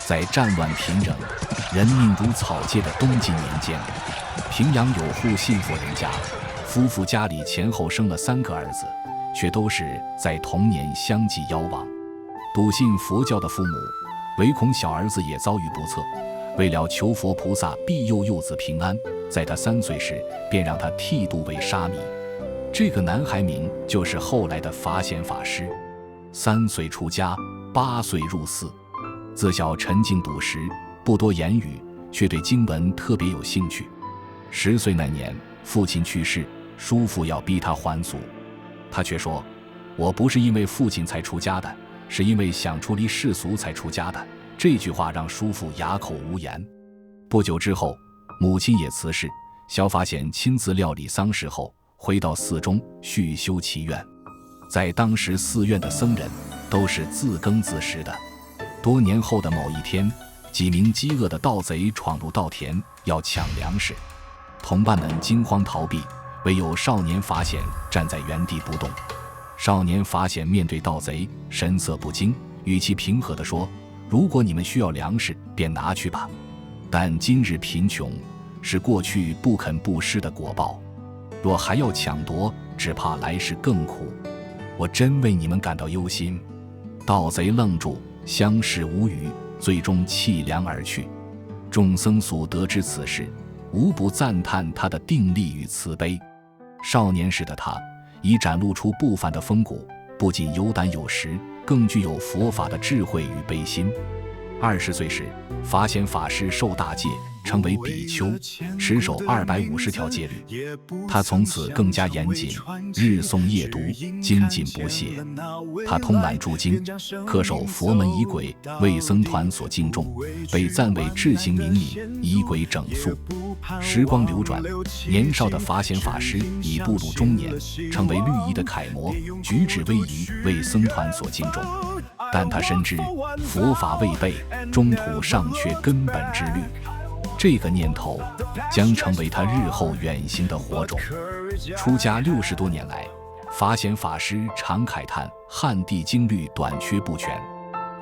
在战乱频仍、人命如草芥的东晋年间，平阳有户信佛人家，夫妇家里前后生了3个儿子，却都是在同年相继夭亡。笃信佛教的父母唯恐小儿子也遭遇不测，为了求佛菩萨庇佑幼子平安，在他3岁时便让他剃度为沙弥。这个男孩名就是后来的法显法师。3岁出家，8岁入寺，自小沉静笃实，不多言语，却对经文特别有兴趣。10岁那年，父亲去世，叔父要逼他还俗，他却说：“我不是因为父亲才出家的，是因为想出离世俗才出家的。”这句话让叔父哑口无言。不久之后，母亲也辞世，萧法显亲自料理丧事后，回到寺中续修其愿。在当时寺院的僧人都是自耕自食的。多年后的某一天，几名饥饿的盗贼闯入稻田，要抢粮食，同伴们惊慌逃避，唯有少年法显站在原地不动。少年法显面对盗贼，神色不惊，语气平和地说：“如果你们需要粮食，便拿去吧。但今日贫穷，是过去不肯布施的果报。若还要抢夺，只怕来世更苦。我真为你们感到忧心。”盗贼愣住，相视无语，最终弃粮而去。众僧俗得知此事，无不赞叹他的定力与慈悲。少年时的他已展露出不凡的风骨，不仅有胆有识，更具有佛法的智慧与悲心。20岁时，法显法师受大戒，成为比丘，持守250条戒律。他从此更加严谨，日诵夜读，精进不懈。他通览诸经，恪守佛门仪轨，为僧团所敬重，被赞为智行明敏，仪轨整肃。时光流转，年少的法显法师已步入中年，成为律仪的楷模，举止威仪，为僧团所敬重。但他深知佛法未备，中土尚缺根本之律。这个念头将成为他日后远行的火种。出家60多年来，法显法师常慨叹汉地经律短缺不全，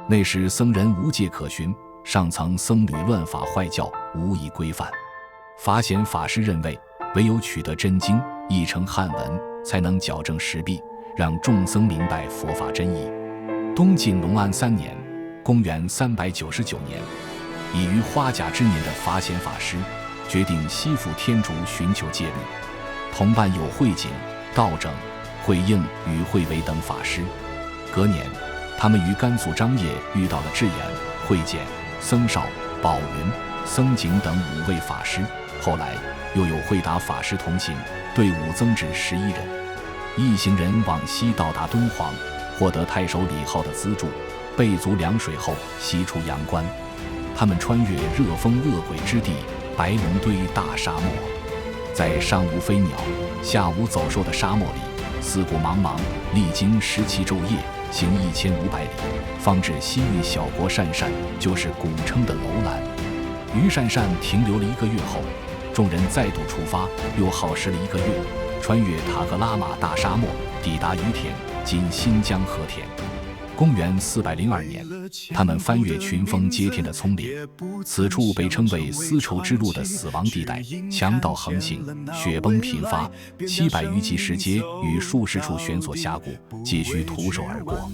那时僧人无戒可循，上层僧侣乱法坏教，无以规范。法显法师认为，唯有取得真经，译成汉文，才能矫正时弊，让众僧明白佛法真意。东晋隆安3年，公元399年，已于花甲之年的法显法师决定西赴天竺寻求戒律，同伴有慧景、道整、慧应与慧维等法师。隔年，他们于甘肃张掖遇到了智严、慧简、僧绍、宝云、僧景等5位法师，后来又有慧达法师同行，队伍增至11人。一行人往西到达敦煌，获得太守李浩的资助，备足粮水后西出阳关。他们穿越热风恶鬼之地白龙堆大沙漠，在上无飞鸟下无走兽的沙漠里，四顾茫茫，历经17昼夜，行1500里，方至西域小国鄯善，就是古称的楼兰。于鄯善停留了1个月后，众人再度出发，又耗时了1个月，穿越塔克拉玛大沙漠，抵达于田，今新疆和田。公元402年，他们翻越群峰接天的葱岭，此处被称为丝绸之路的死亡地带，强盗横行，雪崩频发，700余级石阶与数十处悬索峡谷皆需徒手而过。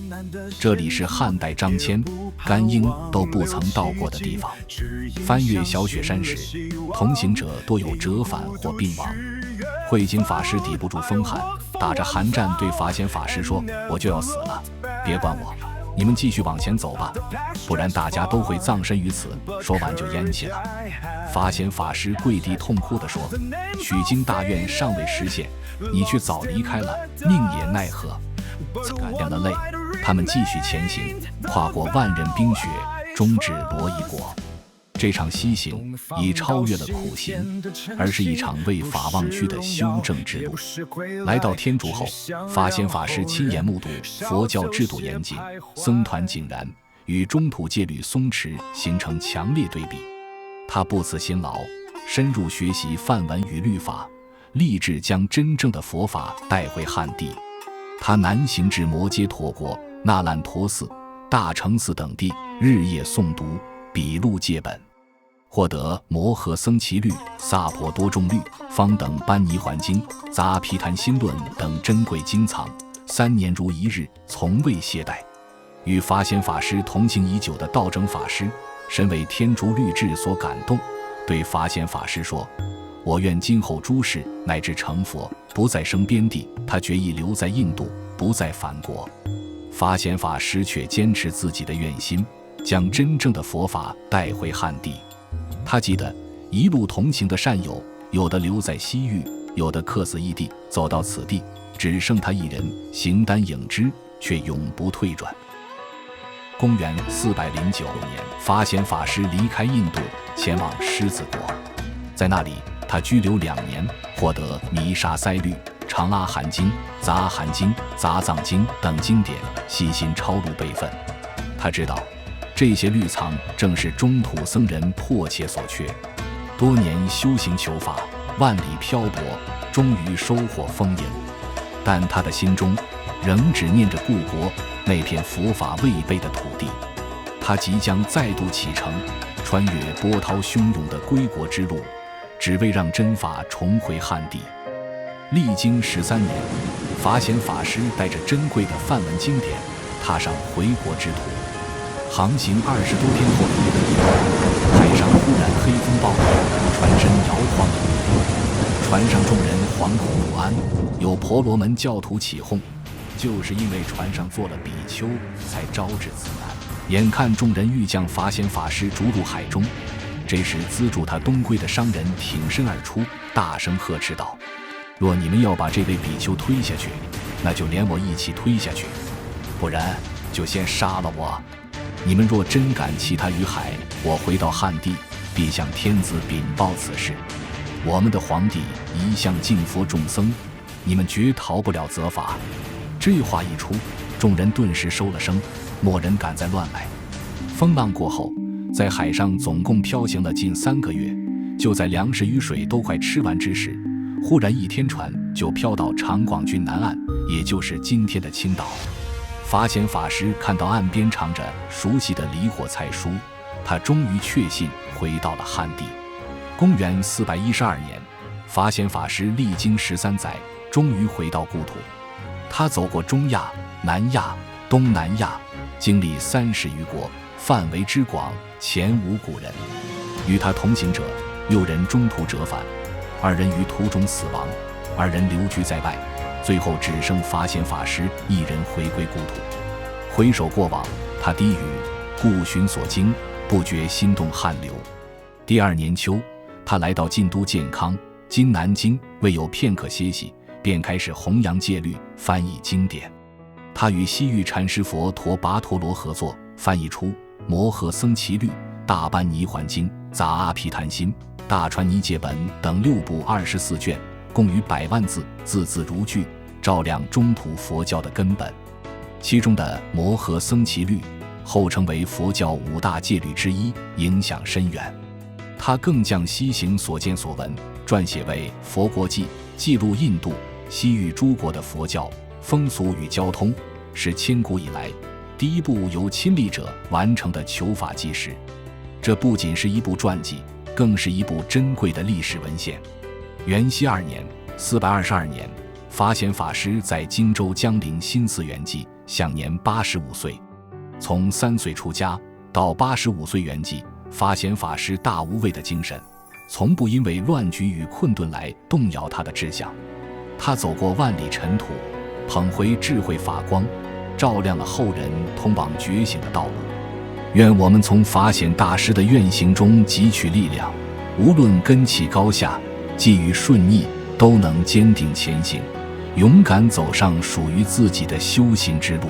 这里是汉代张骞、甘英都不曾到过的地方。翻越小雪山时，同行者多有折返或病亡。慧景法师抵不住风寒，打着寒战对法显法师说：“我就要死了，别管我，你们继续往前走吧，不然大家都会葬身于此。”说完就咽气了。法显法师跪地痛哭地说：“取经大愿尚未实现，你却早离开了，命也奈何。”干掉了泪，他们继续前行，跨过万仞冰雪，终至罗夷国。这场西行已超越了苦行，而是一场为法忘躯的修正之路。来到天竺后，法显法师亲眼目睹佛教制度严谨，僧团井然，与中土戒律松弛形成强烈对比。他不辞辛劳，深入学习梵文与律法，立志将真正的佛法带回汉地。他南行至摩揭陀国、那烂陀寺、大成寺等地，日夜诵读，笔录借本，获得摩诃僧祇律、萨婆多众律、方等班尼环经、杂毗昙心论等珍贵经藏，3年如一日，从未懈怠。与法显法师同行已久的道整法师深为天竺律制所感动，对法显法师说：我愿今后诸事乃至成佛，不再生边地。他决意留在印度，不再返国。法显法师却坚持自己的愿心，将真正的佛法带回汉地。他记得一路同行的善友，有的留在西域，有的客死异地，走到此地，只剩他一人，形单影只，却永不退转。公元409年，法显法师离开印度，前往狮子国。在那里，他居留2年，获得弥沙塞律、长阿含经、杂含经、杂藏经等经典，细心抄录备份。他知道这些律藏正是中土僧人迫切所缺。多年修行求法，万里漂泊，终于收获丰盈，但他的心中仍只念着故国那片佛法未备的土地。他即将再度启程，穿越波涛汹涌的归国之路，只为让真法重回汉地。历经13年，法显法师带着珍贵的梵文经典，踏上回国之途。航行20多天后的一个夜晚，海上忽然黑风暴雨，船身摇晃不已，船上众人惶恐不安，有婆罗门教徒起哄，就是因为船上坐了比丘，才招致此难。眼看众人欲将法显法师逐入海中，这时资助他东归的商人挺身而出，大声呵斥道：若你们要把这位比丘推下去，那就连我一起推下去，不然就先杀了我。你们若真敢弃他于海，我回到汉地，必向天子禀报此事。我们的皇帝一向敬佛众僧，你们绝逃不了责罚。这话一出，众人顿时收了声，没人敢再乱来。风浪过后，在海上总共漂行了近3个月，就在粮食与水都快吃完之时，忽然一天船就飘到长广郡南岸，也就是今天的青岛。法显法师看到岸边藏着熟悉的离火菜书，他终于确信回到了汉地。公元412年，法显法师历经13载，终于回到故土。他走过中亚、南亚、东南亚，经历30余国，范围之广，前无古人。与他同行者6人中途折返，2人于途中死亡，2人流居在外，最后只剩法显法师1人回归故土。回首过往，他低语：故寻所经，不觉心动汗流。第2年秋，他来到晋都建康（今南京），未有片刻歇息，便开始弘扬戒律，翻译经典。他与西域禅师佛陀跋陀罗合作，翻译出《摩诃僧祇律》《大般泥环经》《杂阿毗昙心》《大川尼戒本》等6部24卷，共逾100万字，字字如炬，照亮中土佛教的根本。其中的《摩诃僧祇律》后成为佛教5大戒律之一，影响深远。他更将西行所见所闻撰写为《佛国记》，记录印度、西域诸国的佛教风俗与交通，是千古以来第一部由亲历者完成的求法纪实。这不仅是一部传记，更是一部珍贵的历史文献。元熙2年422年，法显法师在荆州江陵新寺圆寂，享年85岁。从3岁出家到85岁圆寂，法显法师大无畏的精神，从不因为乱局与困顿来动摇他的志向。他走过万里尘土，捧回智慧法光，照亮了后人通往觉醒的道路。愿我们从法显大师的愿行中汲取力量，无论根器高下，际遇顺逆，都能坚定前行，勇敢走上属于自己的修行之路。